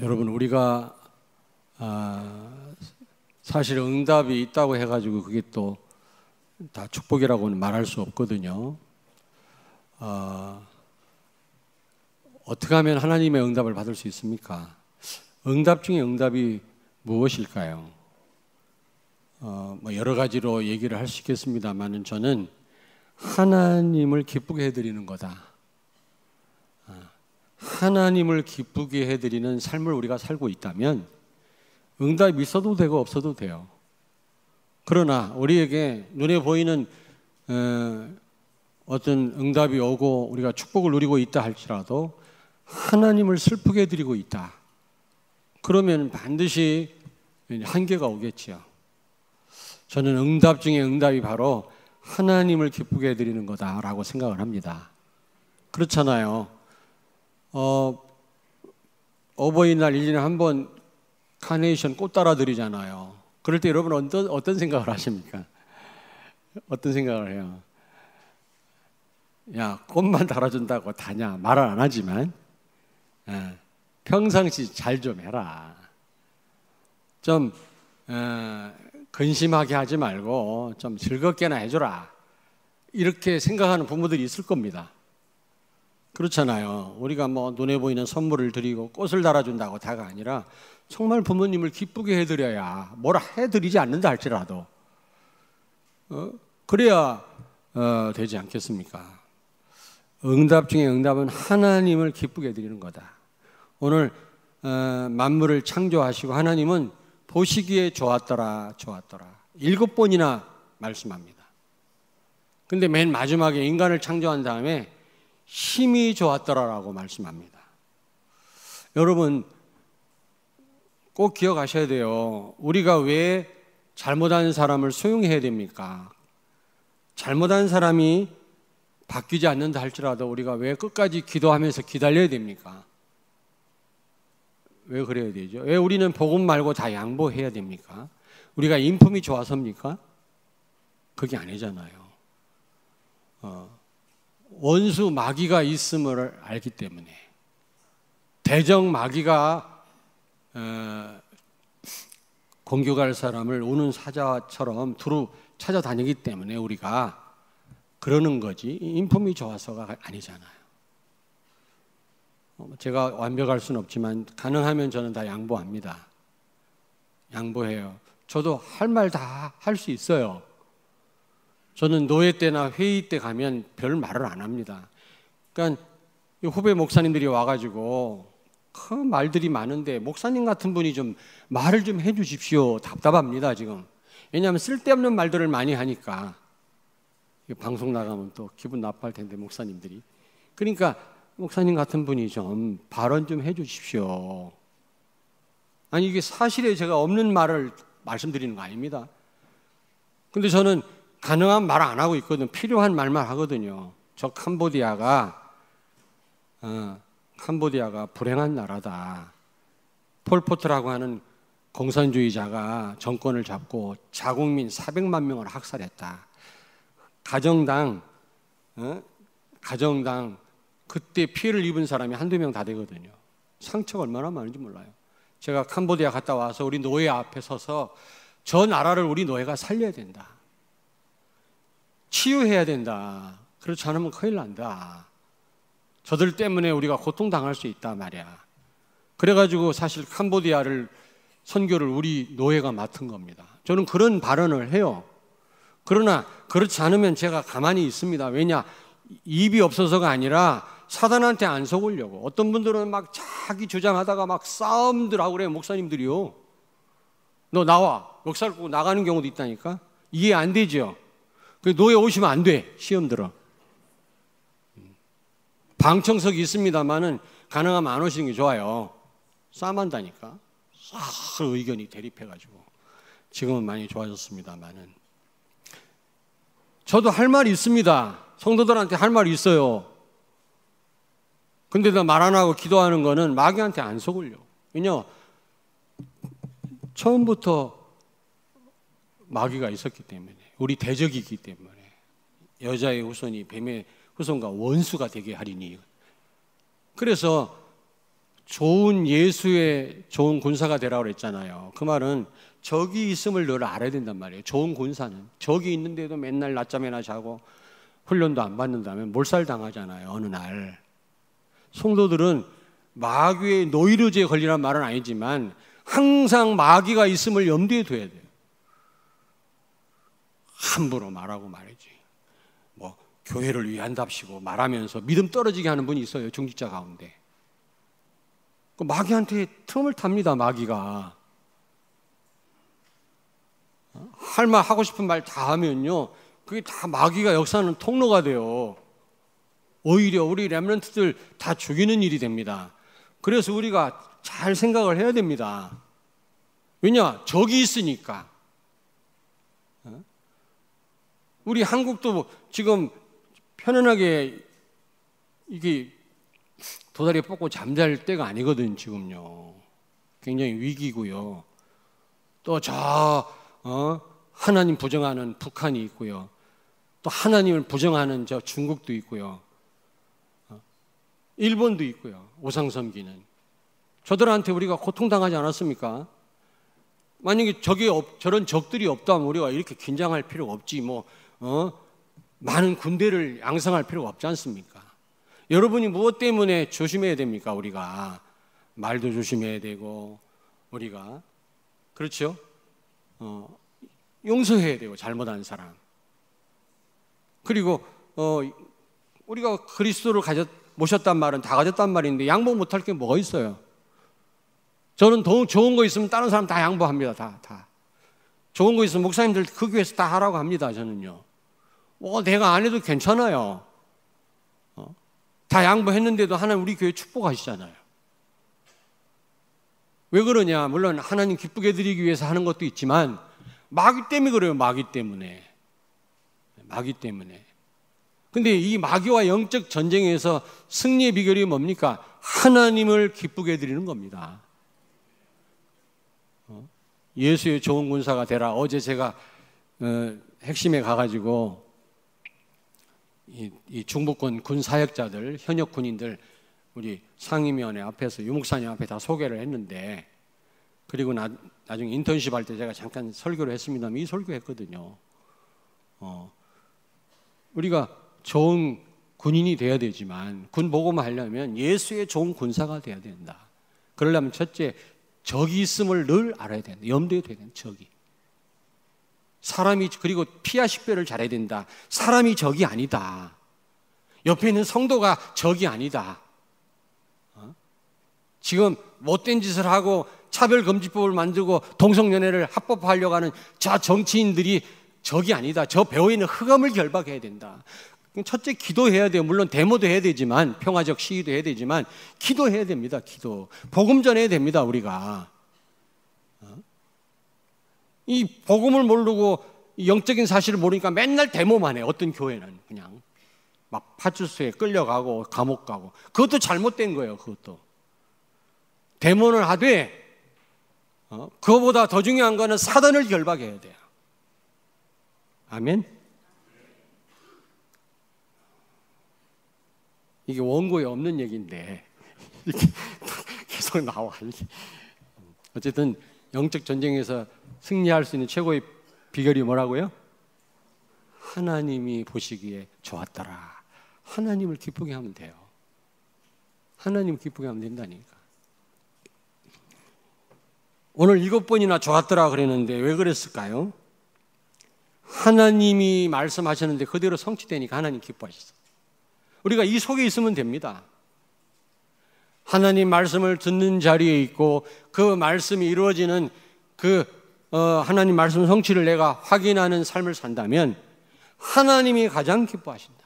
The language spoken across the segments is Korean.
여러분, 우리가 사실 응답이 있다고 해가지고 그게 또 다 축복이라고는 말할 수 없거든요. 어떻게 하면 하나님의 응답을 받을 수 있습니까? 응답 중에 응답이 무엇일까요? 뭐 여러 가지로 얘기를 할 수 있겠습니다만 저는 하나님을 기쁘게 해드리는 거다. 하나님을 기쁘게 해드리는 삶을 우리가 살고 있다면 응답이 있어도 되고 없어도 돼요. 그러나 우리에게 눈에 보이는 어떤 응답이 오고 우리가 축복을 누리고 있다 할지라도 하나님을 슬프게 해드리고 있다. 그러면 반드시 한계가 오겠지요. 저는 응답 중에 응답이 바로 하나님을 기쁘게 해드리는 거다라고 생각을 합니다. 그렇잖아요. 어버이날 1년에 한 번 카네이션 꽃 따라 드리잖아요. 그럴 때 여러분 어떤 생각을 하십니까? 어떤 생각을 해요? 야, 꽃만 달아준다고 다냐? 말을 안 하지만 평상시 잘 좀 해라. 좀 근심하게 하지 말고 좀 즐겁게나 해줘라. 이렇게 생각하는 부모들이 있을 겁니다. 그렇잖아요. 우리가 뭐 눈에 보이는 선물을 드리고 꽃을 달아준다고 다가 아니라 정말 부모님을 기쁘게 해드려야 뭐라 해드리지 않는다 할지라도 그래야 되지 않겠습니까? 응답 중에 응답은 하나님을 기쁘게 해드리는 거다. 오늘 만물을 창조하시고 하나님은 보시기에 좋았더라 7번이나 말씀합니다. 근데 맨 마지막에 인간을 창조한 다음에 힘이 좋았더라라고 말씀합니다. 여러분 꼭 기억하셔야 돼요. 우리가 왜 잘못한 사람을 수용해야 됩니까? 잘못한 사람이 바뀌지 않는다 할지라도 우리가 왜 끝까지 기도하면서 기다려야 됩니까? 왜 그래야 되죠? 왜 우리는 복음 말고 다 양보해야 됩니까? 우리가 인품이 좋아서입니까? 그게 아니잖아요. 원수 마귀가 있음을 알기 때문에 대적 마귀가 공격할 사람을 우는 사자처럼 두루 찾아다니기 때문에 우리가 그러는 거지 인품이 좋아서가 아니잖아요. 제가 완벽할 수는 없지만 가능하면 저는 다 양보합니다. 양보해요. 저도 할 말 다 할 수 있어요. 저는 노예 때나 회의 때 가면 별 말을 안 합니다. 그러니까 후배 목사님들이 와가지고 그 말들이 많은데 목사님 같은 분이 좀 말을 좀 해주십시오. 답답합니다 지금. 왜냐하면 쓸데없는 말들을 많이 하니까 방송 나가면 또 기분 나빠할 텐데 목사님들이. 그러니까 목사님 같은 분이 좀 발언 좀 해주십시오. 아니 이게 사실에 제가 없는 말을 말씀드리는 거 아닙니다. 근데 저는 가능한 말 안 하고 있거든. 필요한 말만 하거든요. 저 캄보디아가 불행한 나라다. 폴포트라고 하는 공산주의자가 정권을 잡고 자국민 400만 명을 학살했다. 가정당 그때 피해를 입은 사람이 한두 명 다 되거든요. 상처가 얼마나 많은지 몰라요. 제가 캄보디아 갔다 와서 우리 노예 앞에 서서 저 나라를 우리 노예가 살려야 된다. 치유해야 된다. 그렇지 않으면 큰일 난다. 저들 때문에 우리가 고통당할 수 있다 말이야. 그래가지고 사실 캄보디아를 선교를 우리 노예가 맡은 겁니다. 저는 그런 발언을 해요. 그러나 그렇지 않으면 제가 가만히 있습니다. 왜냐? 입이 없어서가 아니라 사단한테 안 속으려고. 어떤 분들은 막 자기 주장하다가 막 싸움들 하고 그래요. 목사님들이요. 너 나와. 역사를 보고 나가는 경우도 있다니까. 이해 안 되죠. 노예 오시면 안 돼. 시험 들어. 방청석이 있습니다만은 가능하면 안 오시는 게 좋아요. 싸움한다니까. 싹 의견이 대립해가지고. 지금은 많이 좋아졌습니다만은. 저도 할 말이 있습니다. 성도들한테 할 말이 있어요. 근데 나 말 안 하고 기도하는 거는 마귀한테 안 속으려. 왜냐? 처음부터 마귀가 있었기 때문에. 우리 대적이기 때문에. 여자의 후손이 뱀의 후손과 원수가 되게 하리니. 그래서 좋은 예수의 좋은 군사가 되라고 그랬잖아요. 그 말은 적이 있음을 늘 알아야 된단 말이에요. 좋은 군사는 적이 있는데도 맨날 낮잠이나 자고 훈련도 안 받는다면 몰살당하잖아요. 어느 날 성도들은 마귀의 노이로제에 걸리란 말은 아니지만 항상 마귀가 있음을 염두에 둬야 돼요. 함부로 말하고 말이지. 뭐 교회를 위한답시고 말하면서 믿음 떨어지게 하는 분이 있어요. 중직자 가운데. 그 마귀한테 틈을 탑니다. 마귀가. 할 말 하고 싶은 말 다 하면요, 그게 다 마귀가 역사하는 통로가 돼요. 오히려 우리 렘넌트들 다 죽이는 일이 됩니다. 그래서 우리가 잘 생각을 해야 됩니다. 왜냐? 적이 있으니까. 우리 한국도 지금 편안하게 이게 도다리 뻗고 잠잘 때가 아니거든. 지금요 굉장히 위기고요. 또 하나님 부정하는 북한이 있고요. 또 하나님을 부정하는 저 중국도 있고요. 일본도 있고요. 우상 섬기는 저들한테 우리가 고통당하지 않았습니까? 만약에 저런 적들이 없다면 우리가 이렇게 긴장할 필요가 없지. 많은 군대를 양성할 필요가 없지 않습니까? 여러분이 무엇 때문에 조심해야 됩니까? 우리가 말도 조심해야 되고, 우리가 그렇죠? 용서해야 되고, 잘못한 사람. 그리고 우리가 그리스도를 모셨단 말은 다 가졌단 말인데 양보 못할 게 뭐가 있어요? 저는 더 좋은 거 있으면 다른 사람 다 양보합니다. 다 좋은 거 있으면 목사님들 그 교회에서 다 하라고 합니다. 저는요. 내가 안 해도 괜찮아요. 다 양보했는데도 하나님 우리 교회 축복하시잖아요. 왜 그러냐? 물론 하나님 기쁘게 드리기 위해서 하는 것도 있지만 마귀 때문에 그래요. 마귀 때문에. 근데 이 마귀와 영적 전쟁에서 승리의 비결이 뭡니까? 하나님을 기쁘게 드리는 겁니다. 예수의 좋은 군사가 되라. 어제 제가 핵심에 가가지고 이 중부권 군 사역자들, 현역 군인들 우리 상임위원회 앞에서 유목사님 앞에 다 소개를 했는데, 그리고 나중에 인턴십 할 때 제가 잠깐 설교를 했습니다만 이 설교했거든요. 우리가 좋은 군인이 돼야 되지만 군 복음을 하려면 예수의 좋은 군사가 돼야 된다. 그러려면 첫째, 적이 있음을 늘 알아야 된다. 염두에 둬야 된다. 적이. 사람이, 그리고 피하 식별을 잘해야 된다. 사람이 적이 아니다. 옆에 있는 성도가 적이 아니다. 지금 못된 짓을 하고 차별금지법을 만들고 동성연애를 합법화하려고 하는 저 정치인들이 적이 아니다. 저 배후에 있는 흑암을 결박해야 된다. 첫째, 기도해야 돼요. 물론 데모도 해야 되지만, 평화적 시위도 해야 되지만 기도해야 됩니다. 기도. 복음 전해야 됩니다. 우리가 이 복음을 모르고 영적인 사실을 모르니까 맨날 데모만 해. 어떤 교회는 그냥 막 파출소에 끌려가고 감옥 가고. 그것도 잘못된 거예요. 그것도 데모는 하되 그거보다 더 중요한 거는 사단을 결박해야 돼요. 아멘. 이게 원고에 없는 얘기인데 이렇게 계속 나와. 어쨌든 영적 전쟁에서 승리할 수 있는 최고의 비결이 뭐라고요? 하나님이 보시기에 좋았더라. 하나님을 기쁘게 하면 돼요. 하나님을 기쁘게 하면 된다니까. 오늘 7번이나 좋았더라 그랬는데 왜 그랬을까요? 하나님이 말씀하셨는데 그대로 성취되니까 하나님 기뻐하셨어요. 우리가 이 속에 있으면 됩니다. 하나님 말씀을 듣는 자리에 있고 그 말씀이 이루어지는 하나님 말씀 성취를 내가 확인하는 삶을 산다면 하나님이 가장 기뻐하신다.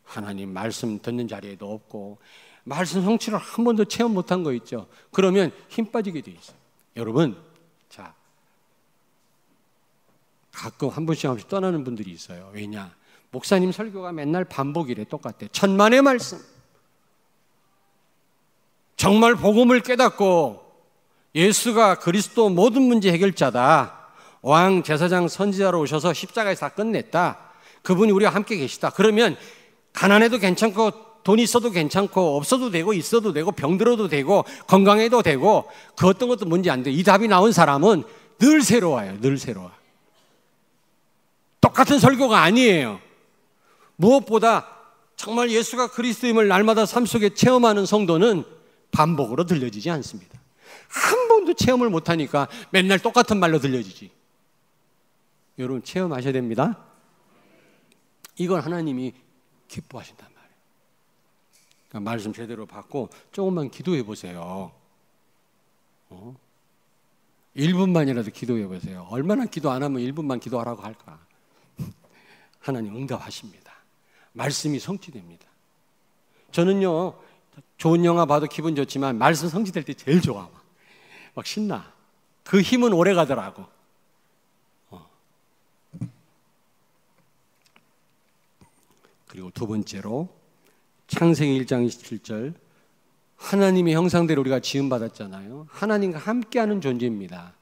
하나님 말씀 듣는 자리에도 없고 말씀 성취를 한 번도 체험 못한 거 있죠. 그러면 힘 빠지게 돼 있어요. 여러분, 자, 가끔 한 번씩 떠나는 분들이 있어요. 왜냐? 목사님 설교가 맨날 반복이래. 똑같아. 천만의 말씀. 정말 복음을 깨닫고 예수가 그리스도 모든 문제 해결자다. 왕, 제사장, 선지자로 오셔서 십자가에서 다 끝냈다. 그분이 우리와 함께 계시다. 그러면 가난해도 괜찮고 돈 있어도 괜찮고 없어도 되고 있어도 되고 병들어도 되고 건강해도 되고 그 어떤 것도 문제 안 돼. 이 답이 나온 사람은 늘 새로워요. 늘 새로워. 똑같은 설교가 아니에요. 무엇보다 정말 예수가 그리스도임을 날마다 삶 속에 체험하는 성도는 반복으로 들려지지 않습니다. 한 번도 체험을 못하니까 맨날 똑같은 말로 들려지지. 여러분 체험하셔야 됩니다. 이걸 하나님이 기뻐하신단 말이에요. 그러니까 말씀 제대로 받고 조금만 기도해 보세요. 1분만이라도 기도해 보세요. 얼마나 기도 안 하면 1분만 기도하라고 할까? 하나님 응답하십니다. 말씀이 성취됩니다. 저는요, 좋은 영화 봐도 기분 좋지만 말씀 성취될 때 제일 좋아. 막 신나. 그 힘은 오래 가더라고. 그리고 두 번째로 창세기 1장 27절, 하나님의 형상대로 우리가 지음받았잖아요. 하나님과 함께하는 존재입니다.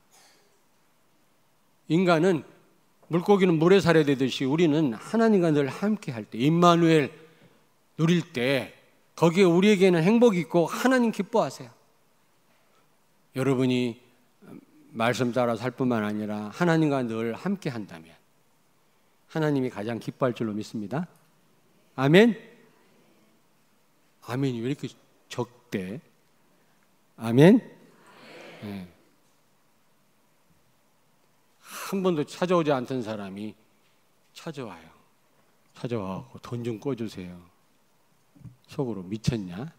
인간은 물고기는 물에 살아야 되듯이 우리는 하나님과 늘 함께할 때, 임마누엘 누릴 때 거기에 우리에게는 행복이 있고 하나님 기뻐하세요. 여러분이 말씀 따라 살 뿐만 아니라 하나님과 늘 함께한다면 하나님이 가장 기뻐할 줄로 믿습니다. 아멘? 아멘이 왜 이렇게 적대? 아멘? 네. 한 번도 찾아오지 않던 사람이 찾아와요. 찾아와서 돈 좀 꿔주세요. 속으로 미쳤냐?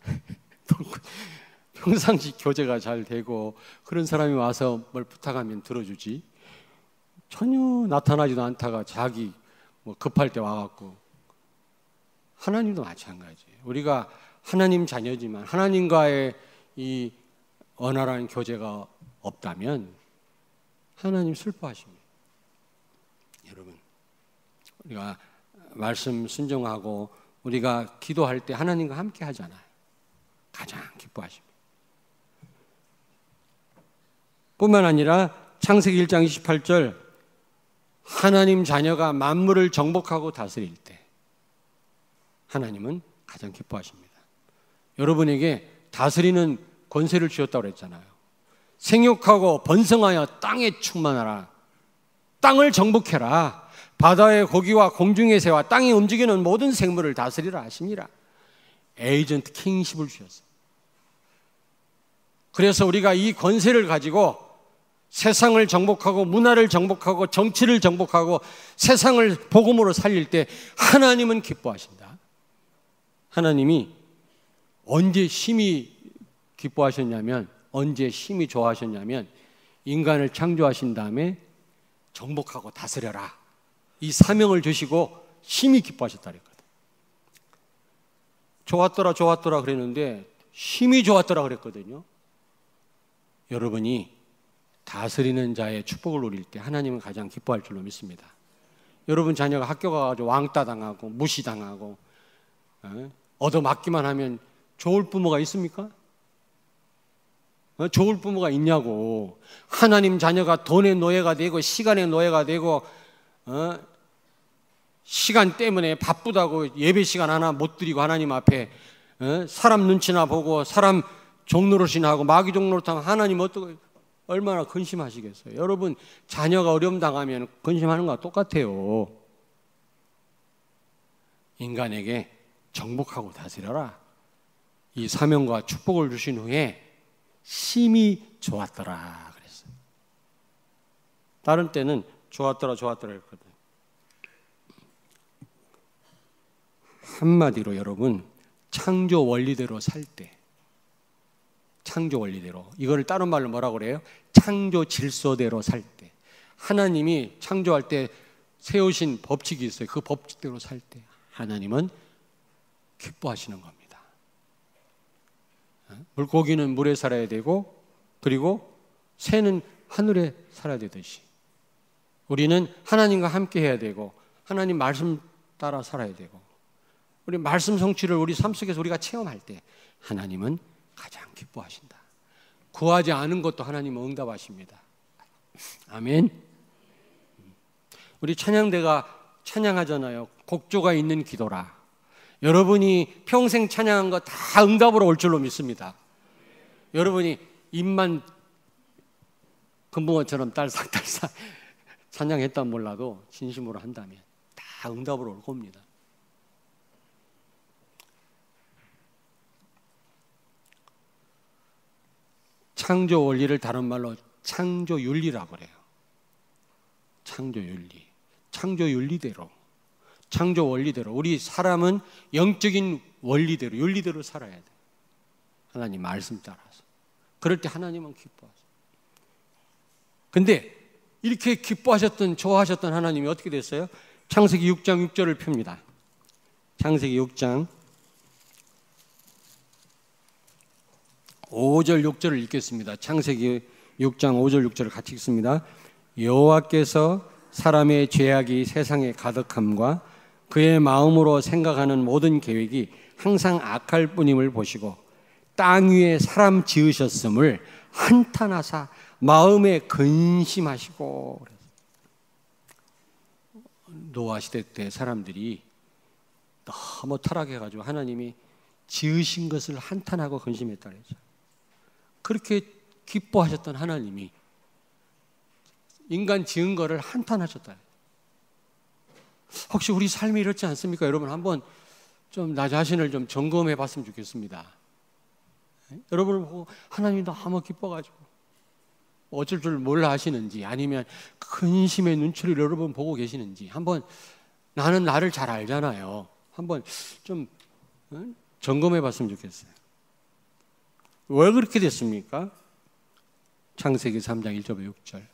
평상시 교제가 잘 되고 그런 사람이 와서 뭘 부탁하면 들어주지. 전혀 나타나지도 않다가 자기 뭐 급할 때 와갖고. 하나님도 마찬가지예요. 우리가 하나님 자녀지만 하나님과의 이 원활한 교제가 없다면 하나님 슬퍼하십니다. 여러분, 우리가 말씀 순종하고 우리가 기도할 때 하나님과 함께 하잖아요. 가장 기뻐하십니다. 뿐만 아니라 창세기 1장 28절, 하나님 자녀가 만물을 정복하고 다스릴 때 하나님은 가장 기뻐하십니다. 여러분에게 다스리는 권세를 주셨다고 그랬잖아요. 생육하고 번성하여 땅에 충만하라. 땅을 정복해라. 바다의 고기와 공중의 새와 땅에 움직이는 모든 생물을 다스리라 하시니라. 에이전트 킹십을 주셨어요. 그래서 우리가 이 권세를 가지고 세상을 정복하고 문화를 정복하고 정치를 정복하고 세상을 복음으로 살릴 때 하나님은 기뻐하신다. 하나님이 언제 심히 기뻐하셨냐면, 언제 심히 좋아하셨냐면 인간을 창조하신 다음에 정복하고 다스려라, 이 사명을 주시고 심히 기뻐하셨다 그랬거든. 좋았더라 그랬는데 심히 좋았더라 그랬거든요. 여러분이 다스리는 자의 축복을 누릴 때 하나님은 가장 기뻐할 줄로 믿습니다. 여러분 자녀가 학교 가가지고 왕따 당하고 무시당하고 얻어맞기만 하면 좋을 부모가 있습니까? 좋을 부모가 있냐고. 하나님 자녀가 돈의 노예가 되고 시간의 노예가 되고 시간 때문에 바쁘다고 예배 시간 하나 못 드리고 하나님 앞에 사람 눈치나 보고 사람 종노릇이나 하고 마귀 종노릇하면 하나님 어떻게 얼마나 근심하시겠어요. 여러분 자녀가 어려움 당하면 근심하는 거와 똑같아요. 인간에게 정복하고 다스려라, 이 사명과 축복을 주신 후에 심히 좋았더라 그랬어요. 다른 때는 좋았더라 했거든. 한마디로 여러분, 창조 원리대로 살 때, 창조 원리대로, 이거를 다른 말로 뭐라고 그래요? 창조 질서대로 살 때, 하나님이 창조할 때 세우신 법칙이 있어요. 그 법칙대로 살 때 하나님은 기뻐하시는 겁니다. 물고기는 물에 살아야 되고, 그리고 새는 하늘에 살아야 되듯이 우리는 하나님과 함께 해야 되고 하나님 말씀 따라 살아야 되고, 우리 말씀 성취를 우리 삶 속에서 우리가 체험할 때 하나님은 가장 기뻐하신다. 구하지 않은 것도 하나님은 응답하십니다. 아멘. 우리 찬양대가 찬양하잖아요. 곡조가 있는 기도라. 여러분이 평생 찬양한 거 다 응답으로 올 줄로 믿습니다. 여러분이 입만 금붕어처럼 딸싹딸싹 찬양했단 몰라도 진심으로 한다면 다 응답으로 올 겁니다. 창조 원리를 다른 말로 창조윤리라고 그래요. 창조윤리. 창조윤리대로. 창조 원리대로. 우리 사람은 영적인 원리대로, 윤리대로 살아야 돼요. 하나님 말씀 따라서. 그럴 때 하나님은 기뻐하세요. 근데 이렇게 기뻐하셨던, 좋아하셨던 하나님이 어떻게 됐어요? 창세기 6장 6절을 펴니다. 창세기 6장 5절 6절을 읽겠습니다. 창세기 6장 5절 6절을 같이 읽습니다. 여호와께서 사람의 죄악이 세상에 가득함과 그의 마음으로 생각하는 모든 계획이 항상 악할 뿐임을 보시고 땅 위에 사람 지으셨음을 한탄하사 마음에 근심하시고. 노아 시대 때 사람들이 너무 타락해가지고 하나님이 지으신 것을 한탄하고 근심했다 그랬죠. 그렇게 기뻐하셨던 하나님이 인간 지은 거를 한탄하셨다. 혹시 우리 삶이 이렇지 않습니까? 여러분 한번 좀 나 자신을 좀 점검해 봤으면 좋겠습니다. 여러분을 보고 하나님이 너무 기뻐가지고 어쩔 줄 몰라 하시는지, 아니면 근심의 눈초리를 여러분 보고 계시는지 한번, 나는 나를 잘 알잖아요. 한번 좀 점검해 봤으면 좋겠어요. 왜 그렇게 됐습니까? 창세기 3장 1절부터 6절.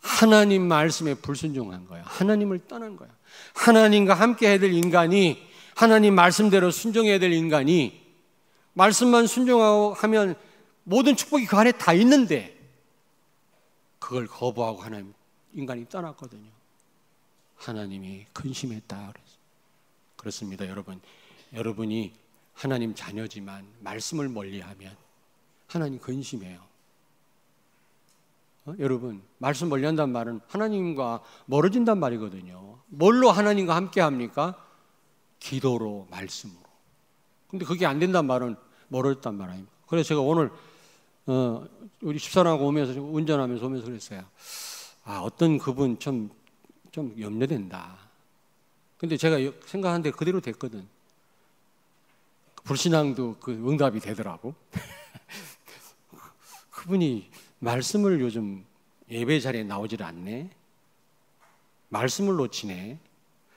하나님 말씀에 불순종한 거야. 하나님을 떠난 거야. 하나님과 함께 해야 될 인간이, 하나님 말씀대로 순종해야 될 인간이 말씀만 순종하고 하면 모든 축복이 그 안에 다 있는데 그걸 거부하고 하나님, 인간이 떠났거든요. 하나님이 근심했다 그랬어요. 그렇습니다, 여러분. 여러분이 하나님 자녀지만 말씀을 멀리하면 하나님 근심해요. 여러분, 말씀 멀리한다는 말은 하나님과 멀어진단 말이거든요. 뭘로 하나님과 함께 합니까? 기도로, 말씀으로. 근데 그게 안 된단 말은 멀어졌단 말 아닙니까? 그래서 제가 오늘 우리 집사람하고 오면서, 운전하면서 오면서 그랬어요. 어떤 그분 좀 염려된다. 근데 제가 생각하는데 그대로 됐거든. 불신앙도 그 응답이 되더라고. 그분이 말씀을 요즘 예배 자리에 나오질 않네. 말씀을 놓치네.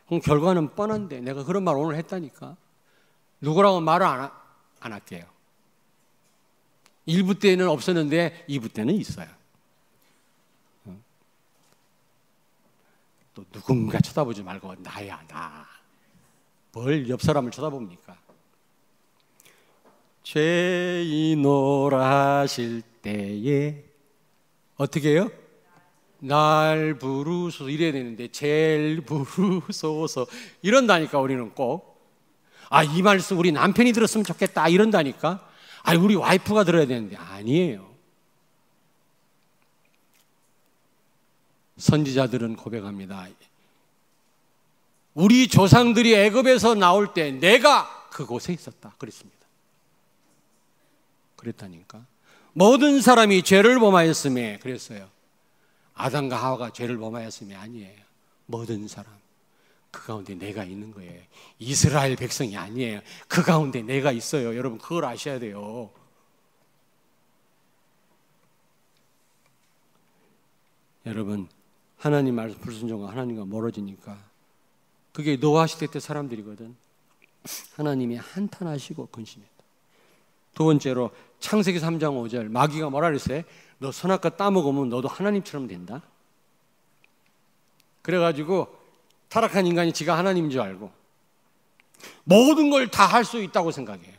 그럼 결과는 뻔한데, 내가 그런 말 오늘 했다니까. 누구라고 말을 안 할게요. 1부 때는 없었는데 2부 때는 있어요. 또 누군가 쳐다보지 말고 나야, 나. 뭘 옆 사람을 쳐다봅니까? 죄인오라 하실 때에 어떻게 해요? 날 부르소서 이래야 되는데 제일 부르소서 이런다니까. 우리는 꼭 이 말씀 우리 남편이 들었으면 좋겠다 이런다니까. 우리 와이프가 들어야 되는데 아니에요. 선지자들은 고백합니다. 우리 조상들이 애굽에서 나올 때 내가 그곳에 있었다 그랬습니다. 그랬다니까. 모든 사람이 죄를 범하였음에 그랬어요. 아담과 하와가 죄를 범하였음이 아니에요. 모든 사람. 그 가운데 내가 있는 거예요. 이스라엘 백성이 아니에요. 그 가운데 내가 있어요. 여러분 그걸 아셔야 돼요. 여러분 하나님 말씀 불순종과 하나님과 멀어지니까 그게 노아 시대 때 사람들이거든. 하나님이 한탄하시고 근심했다. 두 번째로 창세기 3장 5절 마귀가 뭐라 그랬어요? 너 선악과 따먹으면 너도 하나님처럼 된다. 그래가지고 타락한 인간이 지가 하나님인 줄 알고 모든 걸 다 할 수 있다고 생각해요.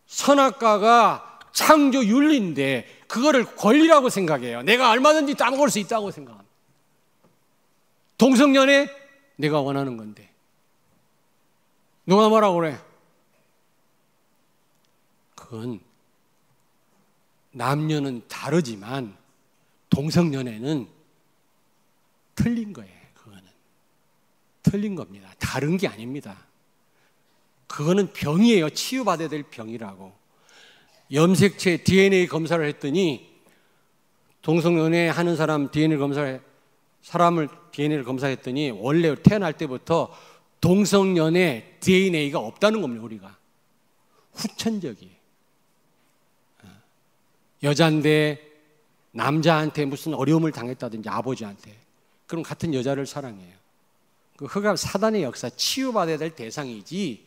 선악과가 창조 윤리인데 그거를 권리라고 생각해요. 내가 얼마든지 따먹을 수 있다고 생각합니다. 동성연애 내가 원하는 건데 누가 뭐라고 그래? 그건 남녀는 다르지만 동성연애는 틀린 거예요. 그거는 틀린 겁니다. 다른 게 아닙니다. 그거는 병이에요. 치유받아야 될 병이라고. 염색체 DNA 검사를 했더니 동성연애 하는 사람 사람을 DNA를 검사했더니 원래 태어날 때부터 동성연애 DNA가 없다는 겁니다. 우리가 후천적이에요. 여자인데 남자한테 무슨 어려움을 당했다든지 아버지한테, 그럼 같은 여자를 사랑해요. 그 흑암 사단의 역사, 치유받아야 될 대상이지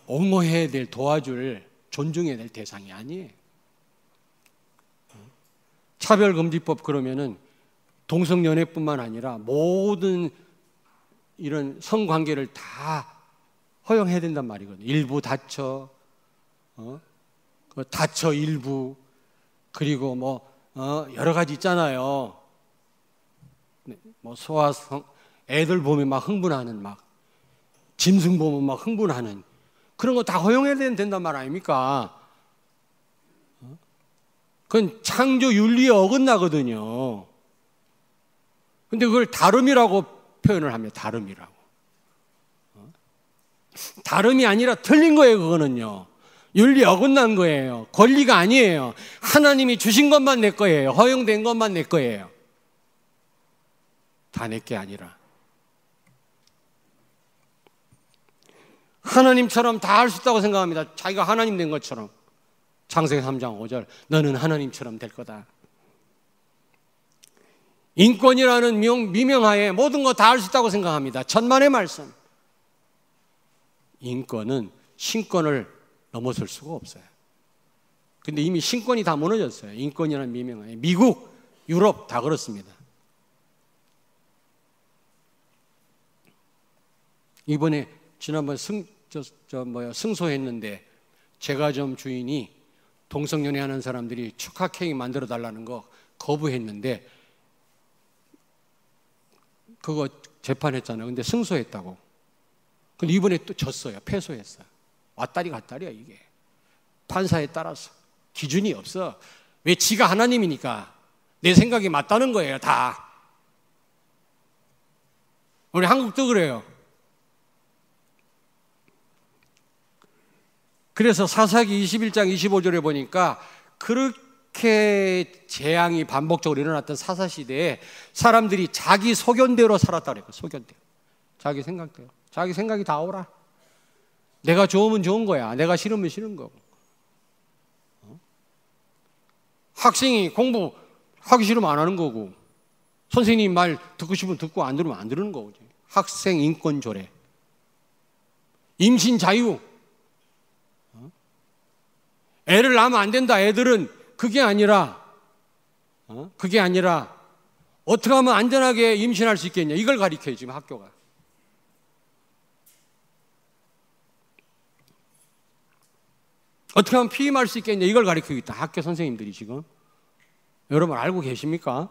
옹호해야 될, 도와줄, 존중해야 될 대상이 아니에요. 차별금지법 그러면은 동성연애뿐만 아니라 모든 이런 성관계를 다 허용해야 된단 말이거든요. 일부 다처, 다처 일부, 그리고 여러 가지 있잖아요. 소아성 애들 보면 막 흥분하는, 막 짐승 보면 막 흥분하는 그런 거 다 허용해야 된단 말 아닙니까? 그건 창조 윤리에 어긋나거든요. 근데 그걸 다름이라고 표현을 합니다. 다름이라고. 다름이 아니라 틀린 거예요. 그거는요. 윤리에 어긋난 거예요. 권리가 아니에요. 하나님이 주신 것만 내 거예요. 허용된 것만 내 거예요. 다 내 게 아니라. 하나님처럼 다 할 수 있다고 생각합니다. 자기가 하나님 된 것처럼. 창세기 3장 5절, 너는 하나님처럼 될 거다. 인권이라는 미명하에 모든 거 다 할 수 있다고 생각합니다. 천만의 말씀. 인권은 신권을 넘어설 수가 없어요. 근데 이미 신권이 다 무너졌어요. 인권이라는 미명하에. 미국, 유럽 다 그렇습니다. 이번에 지난번 승소했는데 제과점 주인이 동성연애 하는 사람들이 축하 케이크 만들어 달라는 거 거부했는데 그거 재판했잖아요. 근데 승소했다고. 근데 이번에 또 졌어요. 패소했어요. 왔다리 갔다리야 이게. 판사에 따라서 기준이 없어. 왜? 지가 하나님이니까 내 생각이 맞다는 거예요. 다. 우리 한국도 그래요. 그래서 사사기 21장 25절에 보니까 그렇게 재앙이 반복적으로 일어났던 사사시대에 사람들이 자기 소견대로 살았다 그래요. 소견대로. 자기 생각대로. 자기 생각이 다 오라. 내가 좋으면 좋은 거야. 내가 싫으면 싫은 거고. 학생이 공부하기 싫으면 안 하는 거고, 선생님 말 듣고 싶으면 듣고 안 들으면 안 들으는 거고. 학생 인권 조례. 임신 자유. 애를 낳으면 안 된다. 애들은 그게 아니라 어떻게 하면 안전하게 임신할 수 있겠냐. 이걸 가르쳐요 지금 학교가. 어떻게 하면 피임할 수 있겠냐. 이걸 가르치고 있다. 학교 선생님들이 지금. 여러분 알고 계십니까?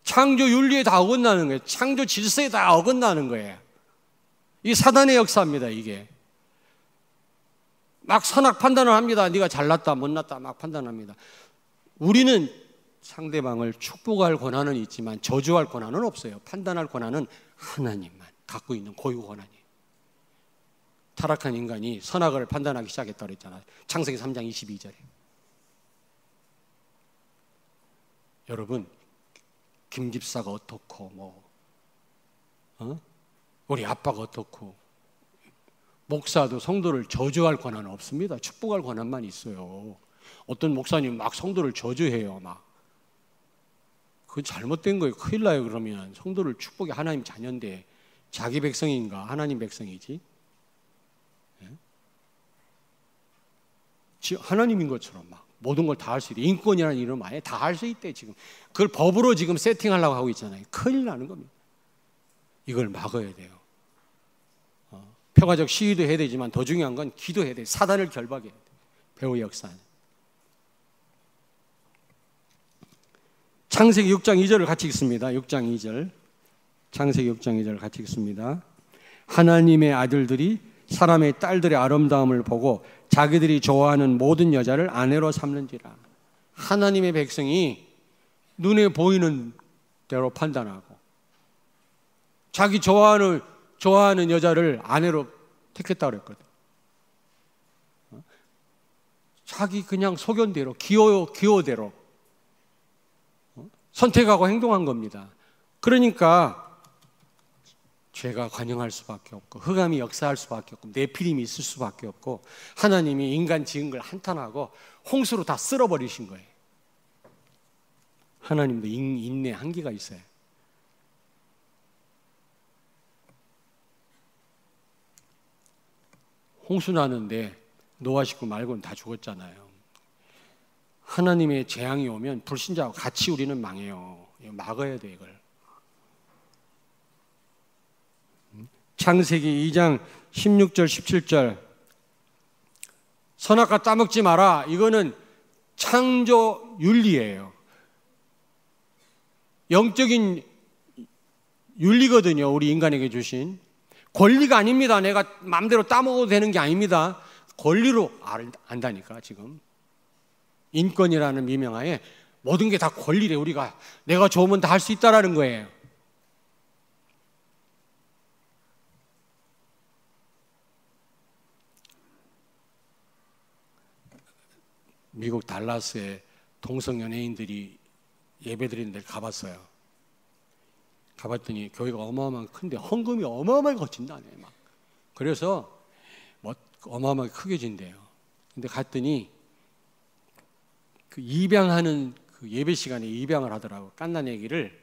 창조 윤리에 다 어긋나는 거예요. 창조 질서에 다 어긋나는 거예요. 이 사단의 역사입니다. 이게. 막 선악 판단을 합니다. 네가 잘났다 못났다 막 판단합니다. 우리는 상대방을 축복할 권한은 있지만 저주할 권한은 없어요. 판단할 권한은 하나님만 갖고 있는 고유 권한이에요. 타락한 인간이 선악을 판단하기 시작했다고 그랬잖아요. 창세기 3장 22절에. 여러분, 김 집사가 어떻고 우리 아빠가 어떻고, 목사도 성도를 저주할 권한은 없습니다. 축복할 권한만 있어요. 어떤 목사님 막 성도를 저주해요. 막. 그건 잘못된 거예요. 큰일 나요. 그러면 성도를 축복해. 하나님 자녀인데 자기 백성인가 하나님 백성이지? 하나님인 것처럼 막 모든 걸 다 할 수 있대. 인권이라는 이름 아예 다 할 수 있대. 지금 그걸 법으로 지금 세팅하려고 하고 있잖아요. 큰일 나는 겁니다. 이걸 막아야 돼요. 평화적 시위도 해야 되지만 더 중요한 건 기도해야 돼요. 사단을 결박해야 돼요. 배후의 역사는. 창세기 6장 2절을 같이 읽습니다. 6장 2절. 창세기 6장 2절을 같이 읽습니다. 하나님의 아들들이 사람의 딸들의 아름다움을 보고 자기들이 좋아하는 모든 여자를 아내로 삼는지라. 하나님의 백성이 눈에 보이는 대로 판단하고 자기 좋아하는 여자를 아내로 택했다고 그랬거든. 자기 그냥 소견대로 기호대로 선택하고 행동한 겁니다. 그러니까 죄가 관영할 수밖에 없고 흑암이 역사할 수밖에 없고 네피림이 있을 수밖에 없고 하나님이 인간 지은 걸 한탄하고 홍수로 다 쓸어버리신 거예요. 하나님도 인내 한계가 있어요. 홍수 나는데 노아 식구 말고는 다 죽었잖아요. 하나님의 재앙이 오면 불신자하고 같이 우리는 망해요. 막아야 돼 이걸. 창세기 2장 16절 17절 선악과 따먹지 마라. 이거는 창조 윤리예요. 영적인 윤리거든요. 우리 인간에게 주신 권리가 아닙니다. 내가 마음대로 따먹어도 되는 게 아닙니다. 권리로 안다니까. 지금 인권이라는 미명하에 모든 게 다 권리래. 우리가 내가 좋으면 다 할 수 있다라는 거예요. 미국 달라스에 동성 연예인들이 예배드리는 데 가봤어요. 가봤더니 교회가 어마어마하게 큰데 헌금이 어마어마하게 거친다네 막. 그래서 뭐 어마어마하게 크게 진대요. 근데 갔더니 그 입양하는 그 예배 시간에 입양을 하더라고. 깐난 애기를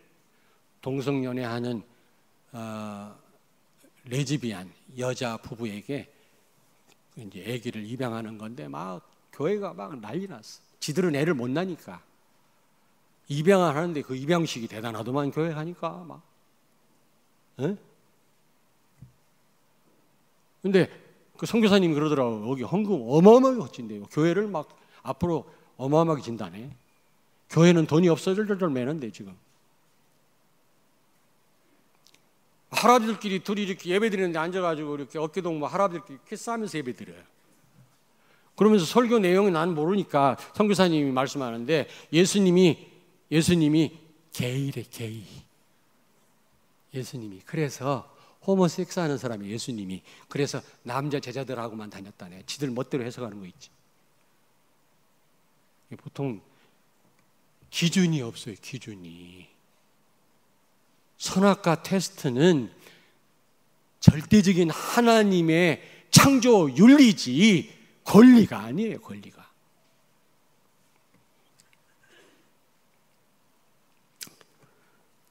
동성 연애하는 레즈비안 여자 부부에게 이제 애기를 입양하는 건데 막 교회가 막 난리 났어. 지들은 애를 못 낳으니까 입양을 하는데 그 입양식이 대단하더만 교회 가니까 막. 에? 근데 그 선교사님이 그러더라고. 여기 헌금 어마어마하게 거친대요. 교회를 막 앞으로 어마어마하게 진다네. 교회는 돈이 없어 절절절 매는데 지금. 할아버지들끼리 둘이 이렇게 예배 드리는데 앉아가지고 이렇게 어깨동무 할아버지들끼리 키스하면서 예배 드려요. 그러면서 설교 내용이 난 모르니까 선교사님이 말씀하는데 예수님이 게이래, 게이. 예수님이. 그래서 호모섹스 하는 사람이 예수님이. 그래서 남자 제자들하고만 다녔다네. 지들 멋대로 해석하는 거 있지. 보통 기준이 없어요, 기준이. 선악과 테스트는 절대적인 하나님의 창조 윤리지 권리가 아니에요, 권리가.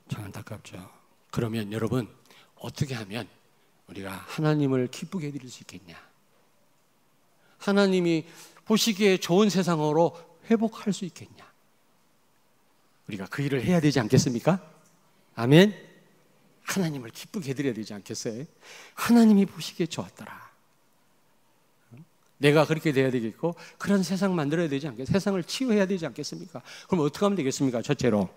참 안타깝죠. 그러면 여러분 어떻게 하면 우리가 하나님을 기쁘게 해드릴 수 있겠냐? 하나님이 보시기에 좋은 세상으로 회복할 수 있겠냐? 우리가 그 일을 해야 되지 않겠습니까? 아멘. 하나님을 기쁘게 해드려야 되지 않겠어요? 하나님이 보시기에 좋았더라. 내가 그렇게 돼야 되겠고 그런 세상 만들어야 되지 않겠습니까? 세상을 치유해야 되지 않겠습니까? 그럼 어떻게 하면 되겠습니까? 첫째로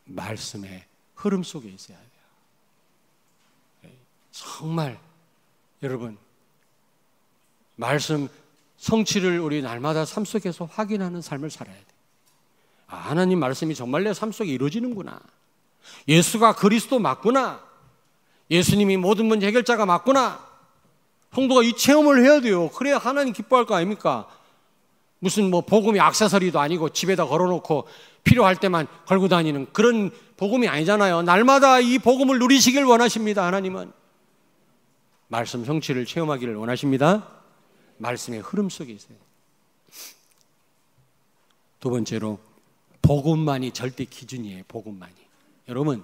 말씀의 흐름 속에 있어야 돼요. 정말 여러분 말씀 성취를 우리 날마다 삶 속에서 확인하는 삶을 살아야 돼요. 아, 하나님 말씀이 정말 내 삶 속에 이루어지는구나. 예수가 그리스도 맞구나. 예수님이 모든 문제 해결자가 맞구나. 성도가 이 체험을 해야 돼요. 그래야 하나님 기뻐할 거 아닙니까? 무슨 뭐 복음이 액세서리도 아니고 집에다 걸어놓고 필요할 때만 걸고 다니는 그런 복음이 아니잖아요. 날마다 이 복음을 누리시길 원하십니다. 하나님은 말씀 성취를 체험하기를 원하십니다. 말씀의 흐름 속에 있어요. 두 번째로 복음만이 절대 기준이에요. 복음만이. 여러분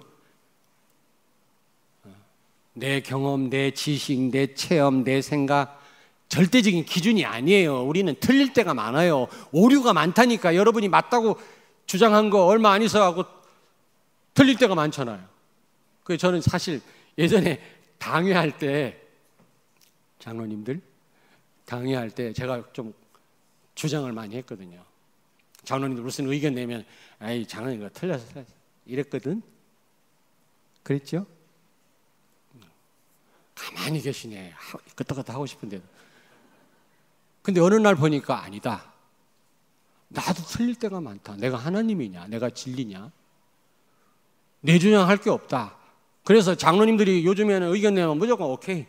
내 경험, 내 지식, 내 체험, 내 생각 절대적인 기준이 아니에요. 우리는 틀릴 때가 많아요. 오류가 많다니까. 여러분이 맞다고 주장한 거 얼마 안 있어가고 틀릴 때가 많잖아요. 그래서 저는 사실 예전에 강의할 때 장로님들 강의할 때 제가 좀 주장을 많이 했거든요. 장로님들 무슨 의견 내면 아이 장로님 이거 틀렸어 이랬거든. 그랬죠? 가만히 계시네. 끄떡끄떡 하고 싶은데도. 근데 어느 날 보니까 아니다. 나도 틀릴 때가 많다. 내가 하나님이냐? 내가 진리냐? 내 주장할 게 없다. 그래서 장로님들이 요즘에는 의견 내면 무조건 오케이.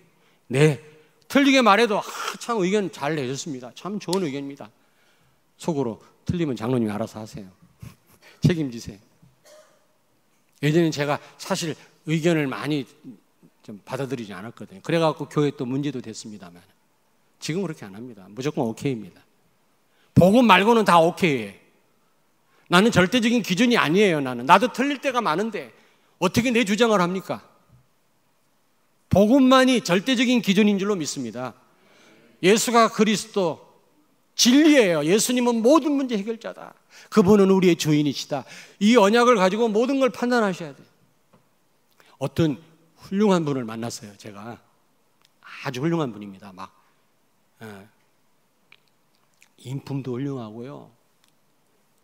네. 틀리게 말해도 참 의견 잘 내셨습니다. 참 좋은 의견입니다. 속으로 틀리면 장로님이 알아서 하세요. 책임지세요. 예전에 제가 사실 의견을 많이 좀 받아들이지 않았거든요. 그래갖고 교회 또 문제도 됐습니다만 지금 그렇게 안 합니다. 무조건 오케이입니다. 복음 말고는 다 오케이예요. 나는 절대적인 기준이 아니에요. 나도 틀릴 때가 많은데 어떻게 내 주장을 합니까? 복음만이 절대적인 기준인 줄로 믿습니다. 예수가 그리스도 진리예요. 예수님은 모든 문제 해결자다. 그분은 우리의 주인이시다. 이 언약을 가지고 모든 걸 판단하셔야 돼요. 어떤 훌륭한 분을 만났어요. 제가 아주 훌륭한 분입니다. 막 인품도 훌륭하고요.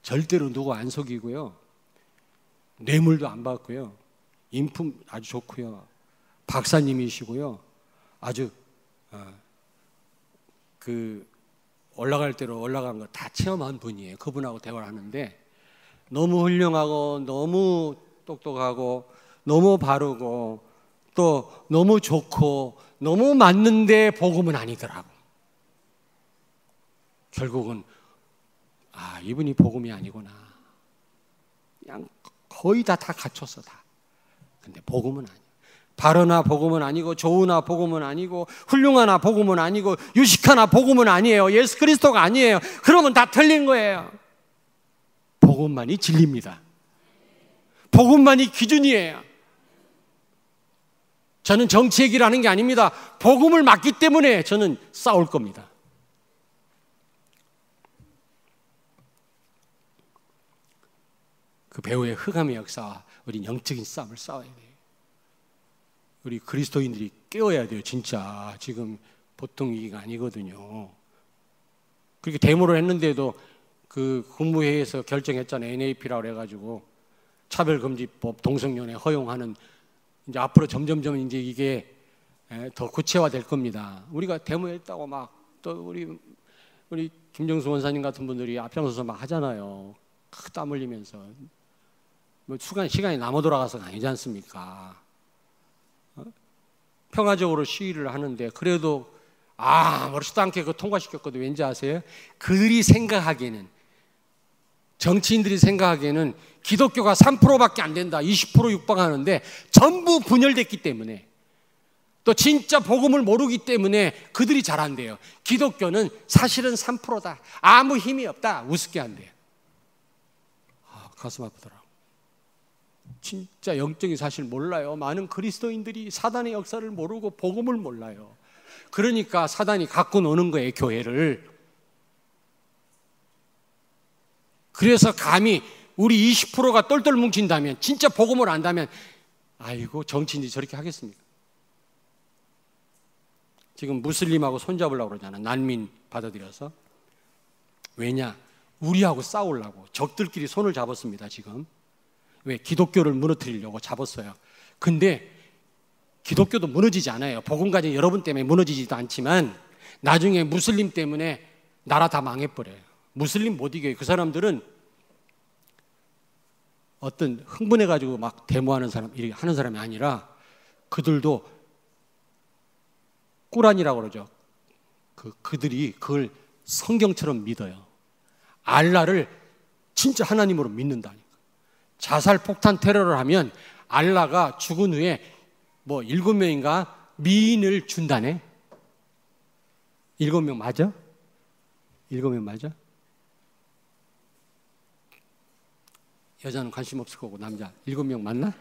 절대로 누구 안 속이고요. 뇌물도 안 받고요. 인품 아주 좋고요. 박사님이시고요. 아주 올라갈 대로 올라간 거 다 체험한 분이에요. 그분하고 대화를 하는데 너무 훌륭하고 너무 똑똑하고 너무 바르고 또 너무 좋고 너무 맞는데 복음은 아니더라고. 결국은 이분이 복음이 아니구나. 그냥 거의 다 갖췄어 다. 근데 복음은 아니야. 바르나 복음은 아니고 좋으나 복음은 아니고 훌륭하나 복음은 아니고 유식하나 복음은 아니에요. 예수 그리스도가 아니에요. 그러면 다 틀린 거예요. 복음만이 진리입니다. 복음만이 기준이에요. 저는 정치 얘기를 하는 게 아닙니다. 복음을 맞기 때문에 저는 싸울 겁니다. 그 배후의 흑암의 역사와 우리 영적인 싸움을 싸워야 돼요. 우리 그리스도인들이 깨워야 돼요. 진짜 지금 보통 얘기가 아니거든요. 그렇게 데모를 했는데도 그 국무회의에서 결정했잖아요. NAP라고 해가지고 차별금지법 동성연애 허용하는 이제 앞으로 점점점 이제 이게 더 구체화될 겁니다. 우리가 데모했다고 막 또 우리 김정수 원사님 같은 분들이 앞장서서 막 하잖아요. 땀 흘리면서 뭐 시간이 남아 돌아가서가 아니지 않습니까? 평화적으로 시위를 하는데 그래도 아무렇지도 않게 그거 통과시켰거든요. 왠지 아세요? 그들이 생각하기에는 정치인들이 생각하기에는 기독교가 3%밖에 안 된다. 20% 육박하는데 전부 분열됐기 때문에 또 진짜 복음을 모르기 때문에 그들이 잘한대요. 기독교는 사실은 3%다. 아무 힘이 없다. 우습게 한대요. 가슴 아프더라고. 진짜 영적인 사실 몰라요. 많은 그리스도인들이 사단의 역사를 모르고 복음을 몰라요. 그러니까 사단이 갖고 노는 거예요. 교회를. 그래서 감히 우리 20%가 똘똘 뭉친다면 진짜 복음을 안다면 아이고 정치인들이 저렇게 하겠습니까? 지금 무슬림하고 손잡으려고 그러잖아. 난민 받아들여서. 왜냐? 우리하고 싸우려고 적들끼리 손을 잡았습니다. 지금. 왜? 기독교를 무너뜨리려고 잡았어요. 근데 기독교도 무너지지 않아요. 복음 가진 여러분 때문에 무너지지도 않지만 나중에 무슬림 때문에 나라 다 망해버려요. 무슬림 못 이겨요. 그 사람들은 어떤 흥분해가지고 막 데모하는 사람, 이렇게 하는 사람이 아니라 그들도 꾸란이라고 그러죠. 그들이 그걸 성경처럼 믿어요. 알라를 진짜 하나님으로 믿는다니까. 자살 폭탄 테러를 하면 알라가 죽은 후에 뭐 7명인가 미인을 준다네. 7명 맞아? 7명 맞아? 여자는 관심 없을 거고 남자 7명 맞나?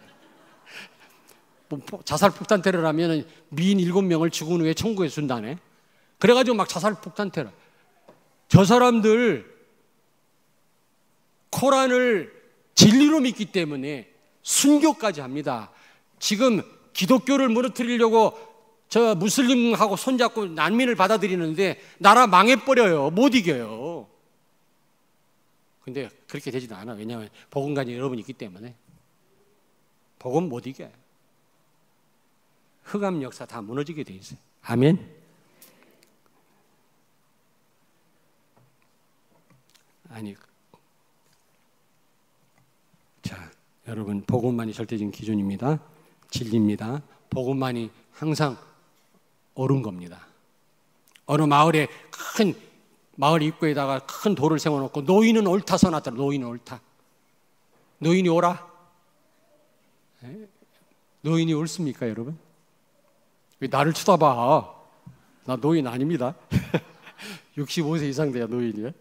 자살 폭탄 테러를 하면 미인 7명을 죽은 후에 천국에 준다네. 그래가지고 막 자살 폭탄 테러. 저 사람들 코란을 진리로 믿기 때문에 순교까지 합니다. 지금 기독교를 무너뜨리려고 저 무슬림하고 손잡고 난민을 받아들이는데 나라 망해버려요. 못 이겨요. 근데 그렇게 되지도 않아. 왜냐하면 복음 가진 여러분이 있기 때문에. 복음 못 이겨요. 흑암 역사 다 무너지게 돼 있어요. 아멘. 아니 여러분, 복음만이 절대적인 기준입니다. 진리입니다. 복음만이 항상 옳은 겁니다. 어느 마을에 큰 마을 입구에다가 큰 돌을 세워놓고 노인은 옳다 써놨더라. 노인은 옳다. 노인이 옳아? 노인이 옳습니까, 여러분? 왜 나를 쳐다봐? 나 노인 아닙니다. 65세 이상 돼야 노인이에요.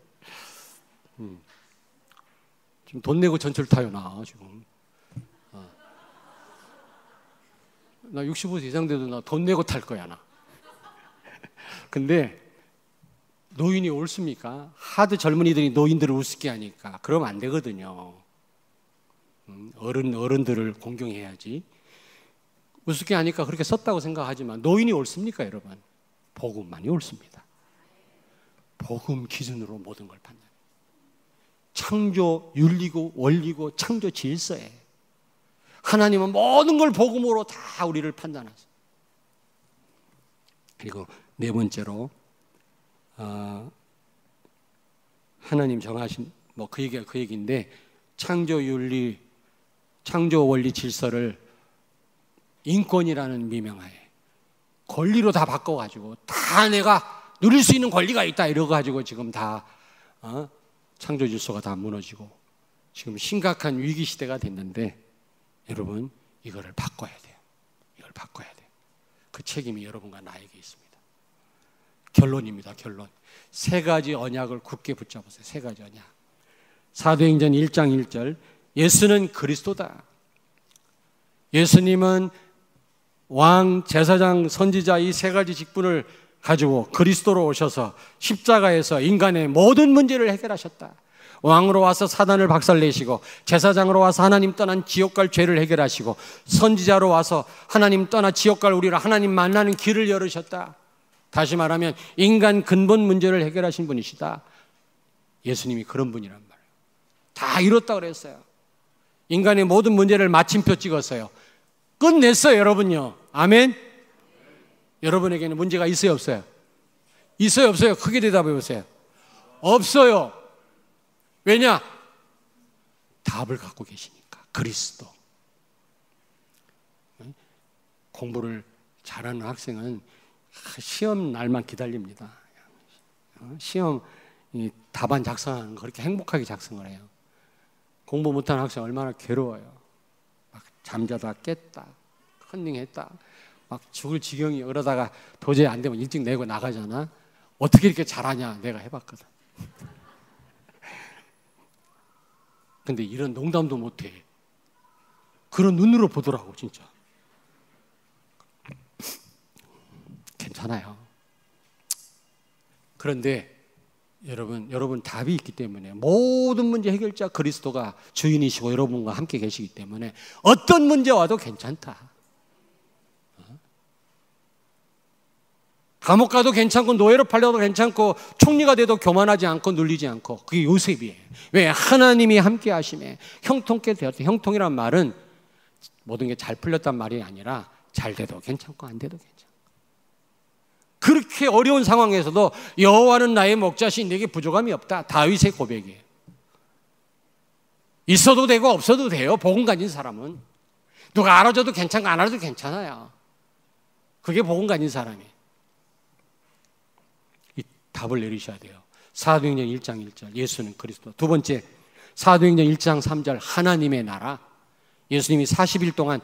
지금 돈 내고 전철 타요, 나 지금. 나 65세 이상 돼도 나 돈 내고 탈 거야, 나. 근데 노인이 옳습니까? 하도 젊은이들이 노인들을 우습게 하니까 그러면 안 되거든요. 어른들을 공경해야지. 우습게 하니까 그렇게 썼다고 생각하지만 노인이 옳습니까, 여러분? 복음만이 옳습니다. 복음 기준으로 모든 걸 판단해요. 창조 윤리고 원리고 창조 질서에 하나님은 모든 걸 복음으로 다 우리를 판단하세요. 그리고 네 번째로 하나님 정하신 그 얘기가 그 얘기인데, 창조 윤리, 창조 원리 질서를 인권이라는 미명하에 권리로 다 바꿔가지고 다 내가 누릴 수 있는 권리가 있다 이러가지고 지금 다 창조 질서가 다 무너지고 지금 심각한 위기 시대가 됐는데, 여러분 이거를 바꿔야 돼요. 이걸 바꿔야 돼요. 그 책임이 여러분과 나에게 있습니다. 결론입니다. 결론. 세 가지 언약을 굳게 붙잡으세요. 세 가지 언약. 사도행전 1장 1절, 예수는 그리스도다. 예수님은 왕, 제사장, 선지자 이 세 가지 직분을 가지고 그리스도로 오셔서 십자가에서 인간의 모든 문제를 해결하셨다. 왕으로 와서 사단을 박살내시고, 제사장으로 와서 하나님 떠난 지옥 갈 죄를 해결하시고, 선지자로 와서 하나님 떠나 지옥 갈 우리를 하나님 만나는 길을 열으셨다. 다시 말하면 인간 근본 문제를 해결하신 분이시다. 예수님이 그런 분이란 말이에요. 다 이뤘다 그랬어요. 인간의 모든 문제를 마침표 찍었어요. 끝냈어요, 여러분요. 아멘? 여러분에게는 문제가 있어요, 없어요? 있어요, 없어요? 크게 대답해 보세요. 없어요. 왜냐? 답을 갖고 계시니까. 그리스도. 공부를 잘하는 학생은 시험 날만 기다립니다. 시험 답안 작성하는 거 그렇게 행복하게 작성을 해요. 공부 못하는 학생 얼마나 괴로워요. 막 잠자다 깼다, 컨닝했다, 막 죽을 지경이. 그러다가 도저히 안 되면 일찍 내고 나가잖아. 어떻게 이렇게 잘하냐, 내가 해봤거든. 근데 이런 농담도 못해. 그런 눈으로 보더라고, 진짜. 괜찮아요. 그런데 여러분 답이 있기 때문에, 모든 문제 해결자 그리스도가 주인이시고 여러분과 함께 계시기 때문에 어떤 문제 와도 괜찮다. 감옥 가도 괜찮고 노예로 팔려도 괜찮고 총리가 돼도 교만하지 않고 눌리지 않고, 그게 요셉이에요. 왜? 하나님이 함께 하심에 형통케 되었다. 형통이란 말은 모든 게 잘 풀렸단 말이 아니라 잘 돼도 괜찮고 안 돼도 괜찮고, 그렇게 어려운 상황에서도 여호와는 나의 목자시 내게 부족함이 없다. 다윗의 고백이에요. 있어도 되고 없어도 돼요. 복음 가진 사람은. 누가 알아줘도 괜찮고 안 알아줘도 괜찮아요. 그게 복음 가진 사람이에요. 이 답을 내리셔야 돼요. 사도행전 1장 1절, 예수는 그리스도. 두 번째, 사도행전 1장 3절, 하나님의 나라. 예수님이 40일 동안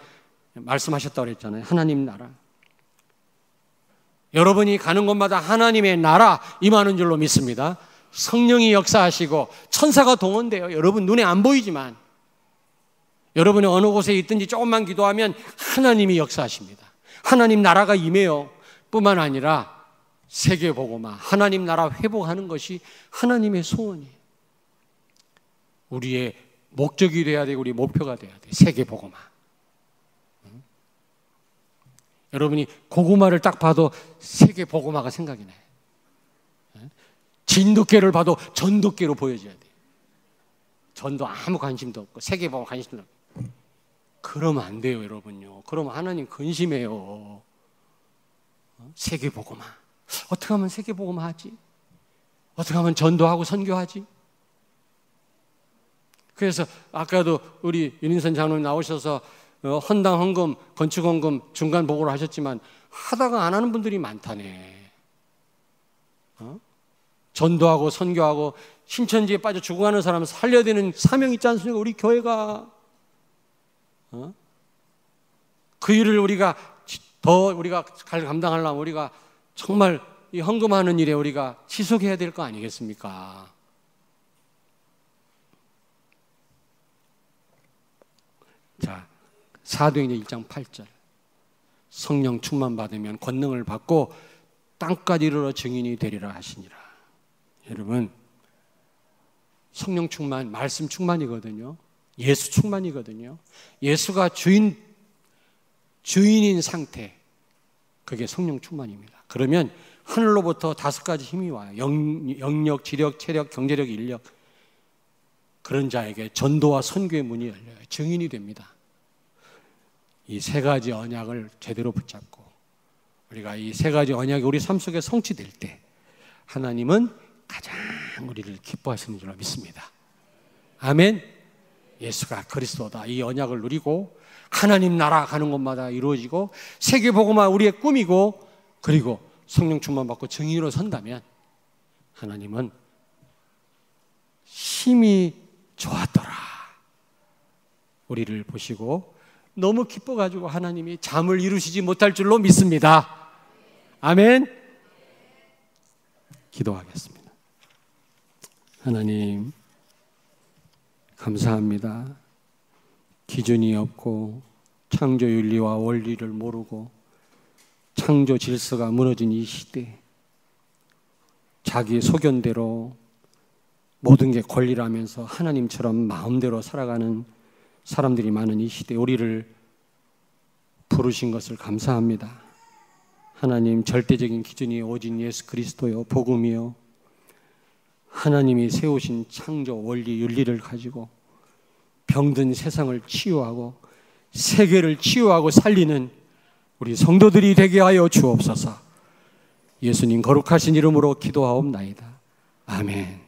말씀하셨다고 그랬잖아요. 하나님 나라. 여러분이 가는 곳마다 하나님의 나라 임하는 줄로 믿습니다. 성령이 역사하시고 천사가 동원돼요. 여러분 눈에 안 보이지만, 여러분이 어느 곳에 있든지 조금만 기도하면 하나님이 역사하십니다. 하나님 나라가 임해요. 뿐만 아니라 세계복음화, 하나님 나라 회복하는 것이 하나님의 소원이에요. 우리의 목적이 돼야 되고 우리 목표가 돼야 돼요. 세계복음화. 여러분이 고구마를 딱 봐도 세계복음화가 생각이 나요. 진돗개를 봐도 전돗개로 보여줘야 돼요. 전도 아무 관심도 없고 세계복음화 관심도 없고. 그러면 안 돼요, 여러분요. 그러면 하나님 근심해요. 세계복음화. 어떻게 하면 세계복음화 하지? 어떻게 하면 전도하고 선교하지? 그래서 아까도 우리 윤인선 장로님 나오셔서 헌당 헌금, 건축 헌금 중간 보고를 하셨지만 하다가 안 하는 분들이 많다네. 전도하고 선교하고 신천지에 빠져 죽어가는 사람을 살려야 되는 사명이 있지 않습니까? 우리 교회가. 그 일을 우리가 감당하려면 우리가 정말 이 헌금하는 일에 우리가 지속해야 될 거 아니겠습니까? 자, 사도행전 1장 8절. 성령 충만 받으면 권능을 받고 땅까지 이르러 증인이 되리라 하시니라. 여러분, 성령 충만, 말씀 충만이거든요. 예수 충만이거든요. 예수가 주인인 상태, 그게 성령 충만입니다. 그러면 하늘로부터 5가지 힘이 와요. 영력, 지력, 체력, 경제력, 인력. 그런 자에게 전도와 선교의 문이 열려요. 증인이 됩니다. 이 3가지 언약을 제대로 붙잡고 우리가 이 3가지 언약이 우리 삶 속에 성취될 때 하나님은 가장 우리를 기뻐하시는 줄로 믿습니다. 아멘. 예수가 그리스도다. 이 언약을 누리고 하나님 나라 가는 곳마다 이루어지고 세계복음화 우리의 꿈이고 그리고 성령 충만 받고 증인으로 선다면 하나님은 힘이 좋았더라. 우리를 보시고 너무 기뻐가지고 하나님이 잠을 이루시지 못할 줄로 믿습니다. 아멘. 기도하겠습니다. 하나님 감사합니다. 기준이 없고 창조 윤리와 원리를 모르고 창조 질서가 무너진 이 시대, 자기의 소견대로 모든 게 권리라면서 하나님처럼 마음대로 살아가는 사람들이 많은 이 시대, 우리를 부르신 것을 감사합니다. 하나님, 절대적인 기준이 오직 예수 그리스도요, 복음이요, 하나님이 세우신 창조 원리 윤리를 가지고 병든 세상을 치유하고 세계를 치유하고 살리는 우리 성도들이 되게 하여 주옵소서. 예수님 거룩하신 이름으로 기도하옵나이다. 아멘.